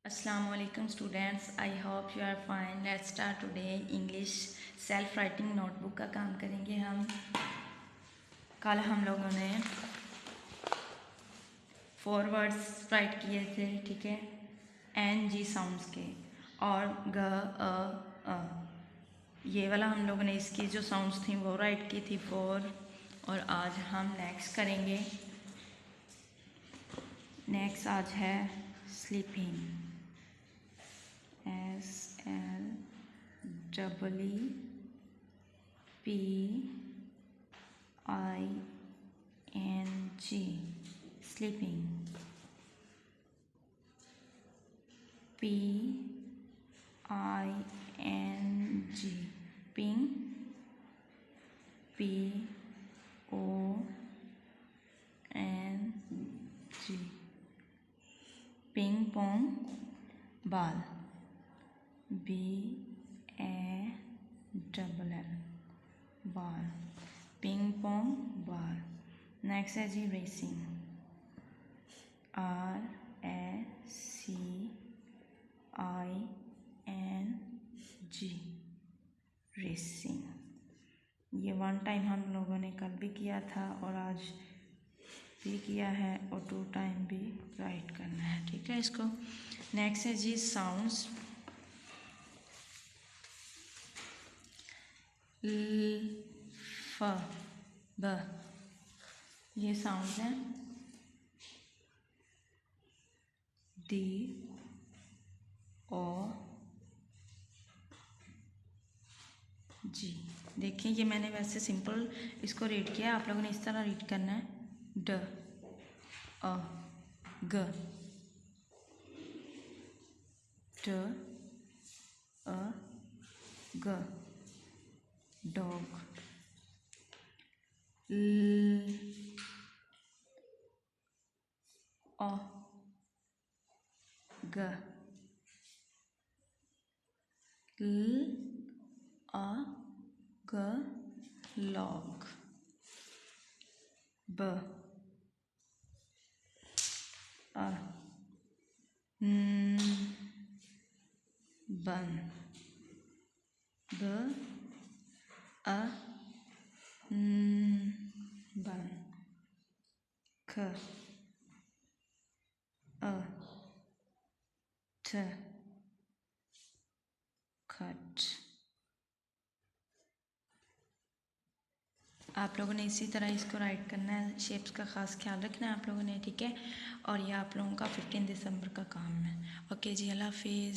Assalamualaikum students, I hope you are fine. Let's start today English self writing notebook का काम करेंगे हम। कल हम लोगों ने 4 वर्ड्स राइट किए थे, ठीक है, एन जी साउंड्स के, और ग अ ये वाला हम लोगों ने इसकी जो साउंड्स थी वो राइट की थी 4। और आज हम नेक्स्ट करेंगे, नेक्स्ट आज है sleeping, SLEEPING, sleeping, PING, ping, PONG, ping pong, ball, BALL, ball, ping pong ball। Next है जी रेसिंग, RACING, रेसिंग। ये 1 टाइम हम लोगों ने कल भी किया था और आज भी किया है, और 2 टाइम भी राइट करना है, ठीक है इसको। नेक्स्ट है जी साउंड्स, फ ब, ये साउंड्स हैं, D O G। देखिए ये मैंने वैसे सिंपल इसको रीड किया, आप लोगों ने इस तरह रीड करना है, ड अ ग, ड अ ग, डॉग, ल अ ग, ल अ ग, लॉग, ब अ न बन, ब अ न बन, ख अ ठ खट। आप लोगों ने इसी तरह इसको राइट करना है, शेप्स का ख़ास ख्याल रखना है आप लोगों ने, ठीक है। और ये आप लोगों का 15 दिसंबर का काम है। ओके जी, अल्लाह हाफिज़।